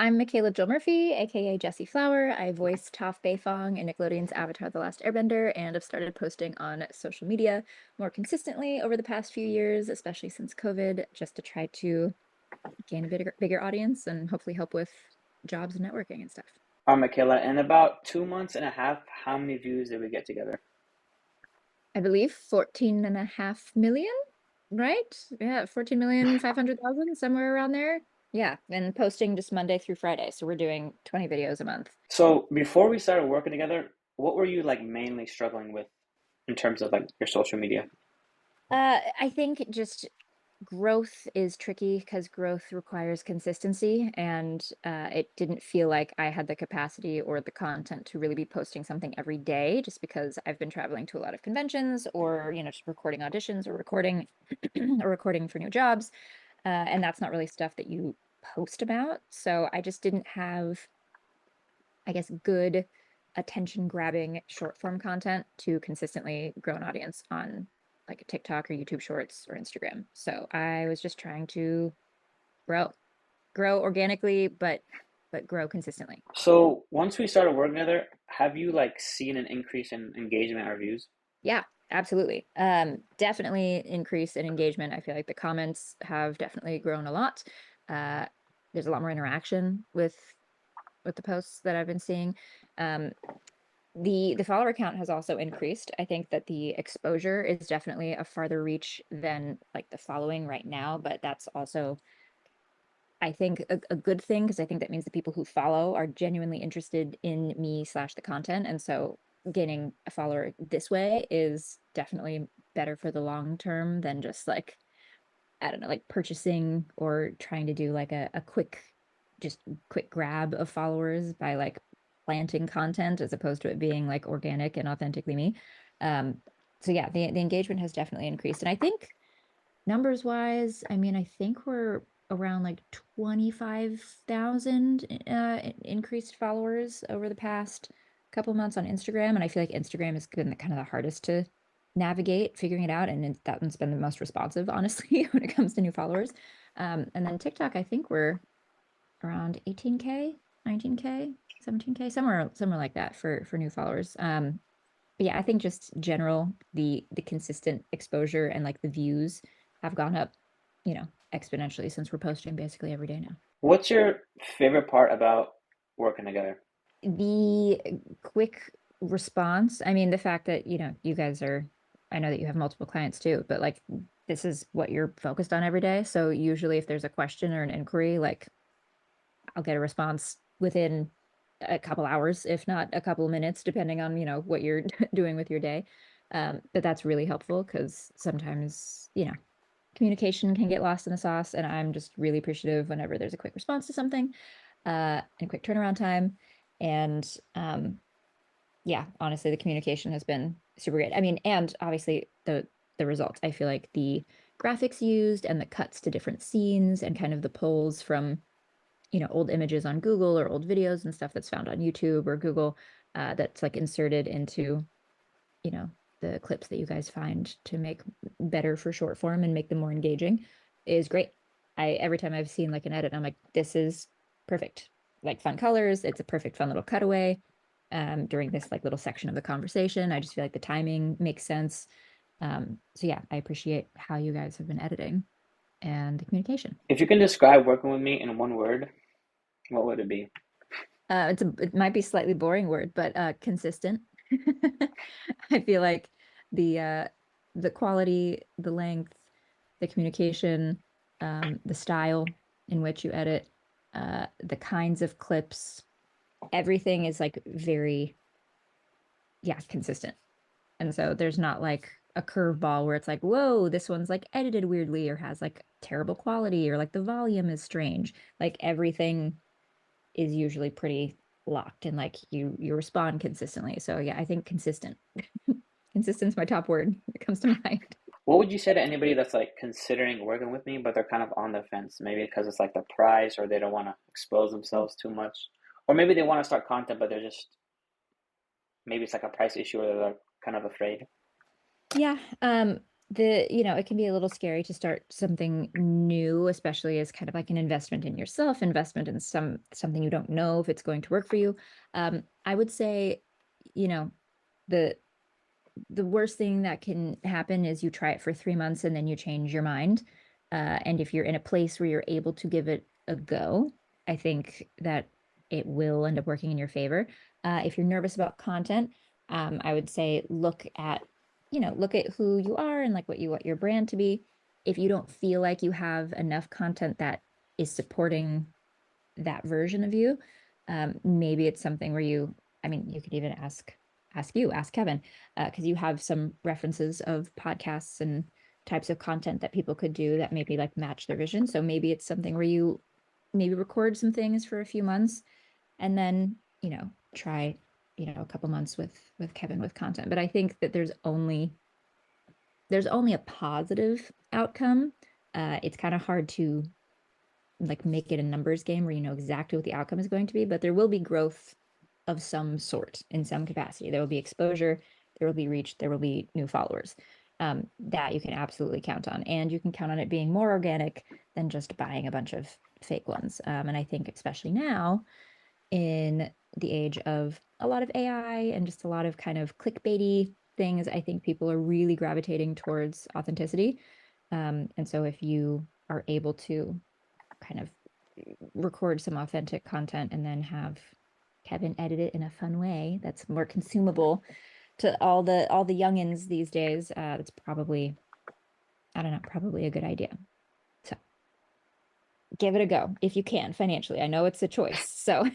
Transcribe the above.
I'm Michaela Jill Murphy, aka Jessie Flower. I voice Toph Beifong in Nickelodeon's Avatar: The Last Airbender, and have started posting on social media more consistently over the past few years, especially since COVID, just to try to gain a bigger audience and hopefully help with jobs and networking and stuff. Michaela, in about 2 months and a half, how many views did we get together? I believe 14.5 million, right? Yeah, 14,500,000, somewhere around there. Yeah, and posting just Monday through Friday. So we're doing 20 videos a month. So before we started working together, what were you like mainly struggling with in terms of like your social media? I think just growth is tricky because growth requires consistency, and it didn't feel like I had the capacity or the content to really be posting something every day, just because I've been traveling to a lot of conventions or, just recording auditions or recording or recording for new jobs. And that's not really stuff that you post about. So I just didn't have, I guess, good attention grabbing short form content to consistently grow an audience on like a TikTok or YouTube Shorts or Instagram. So I was just trying to grow, grow organically, but grow consistently. So once we started working together, have you like seen an increase in engagement or views? Yeah, absolutely. Definitely increase in engagement. I feel like the comments have definitely grown a lot. Uh, there's a lot more interaction with the posts that I've been seeing. Um, the follower count has also increased. I think that the exposure is definitely a farther reach than like the following right now, but that's also, I think, a good thing because I think that means the people who follow are genuinely interested in me slash the content. And so getting a follower this way is definitely better for the long term than just like, I don't know, like purchasing or trying to do like a just quick grab of followers by like planting content as opposed to it being like organic and authentically me. Um, so yeah, the engagement has definitely increased. And I think numbers wise, I mean, I think we're around like 25,000 increased followers over the past couple months on Instagram. And I feel like Instagram has been the, kind of the hardest to navigate, figuring it out. And that one's been the most responsive, honestly, when it comes to new followers. And then TikTok, I think we're around 18K, 19K, 17K, somewhere like that for new followers. But yeah, I think just general the consistent exposure and like the views have gone up, exponentially since we're posting basically every day now. What's your favorite part about working together? The quick response, I mean, the fact that, you guys are, I know that you have multiple clients too, but like this is what you're focused on every day. So usually if there's a question or an inquiry, like I'll get a response within a couple hours, if not a couple of minutes, depending on, what you're doing with your day. But that's really helpful because sometimes, communication can get lost in the sauce. And I'm just really appreciative whenever there's a quick response to something, and quick turnaround time. And yeah, honestly, the communication has been super great. I mean, and obviously the results. I feel like the graphics used and the cuts to different scenes and kind of the polls from old images on Google or old videos and stuff that's found on YouTube or Google, that's like inserted into, you know, the clips that you guys find to make better for short form and make them more engaging is great. I every time I've seen like an edit, I'm like, this is perfect. Like fun colors, it's a perfect fun little cutaway during this like little section of the conversation. I just feel like the timing makes sense. So yeah, I appreciate how you guys have been editing and the communication. If you can describe working with me in one word, what would it be? It might be slightly boring word, but consistent. I feel like the uh the quality, the length, the communication, the style in which you edit, the kinds of clips, everything is like very, yeah, consistent. And so there's not like a curveball where it's like, whoa, this one's like edited weirdly or has like terrible quality or like the volume is strange. Like everything is usually pretty locked and like you respond consistently. So yeah, I think consistent. Consistent's my top word that comes to mind. What would you say to anybody that's like considering working with me, but they're kind of on the fence? Maybe because it's like the price, or they don't want to expose themselves too much, or maybe they want to start content, but they're just maybe it's like a price issue, or they're like kind of afraid. Yeah. it can be a little scary to start something new, especially as kind of like an investment in yourself, investment in something you don't know if it's going to work for you. I would say, you know, the the worst thing that can happen is you try it for 3 months and then you change your mind. And if you're in a place where you're able to give it a go, I think that it will end up working in your favor. If you're nervous about content, I would say look at who you are and like what you want your brand to be. If you don't feel like you have enough content that is supporting that version of you, maybe it's something where I mean, you could even ask Kevin, because you have some references of podcasts and types of content that people could do that maybe like match their vision. So maybe it's something where you maybe record some things for a few months and then, try, a couple months with Kevin with content. But I think that there's only a positive outcome. It's kind of hard to like make it a numbers game where you know exactly what the outcome is going to be, but there will be growth of some sort in some capacity. There will be exposure, there will be reach, there will be new followers. That you can absolutely count on. And you can count on it being more organic than just buying a bunch of fake ones. And I think, especially now, in the age of a lot of AI and just a lot of kind of clickbaity things, I think people are really gravitating towards authenticity. And so if you are able to kind of record some authentic content and then have Kevin edit it in a fun way that's more consumable to all the youngins these days, that's probably, I don't know, probably a good idea. So give it a go if you can financially. I know it's a choice. So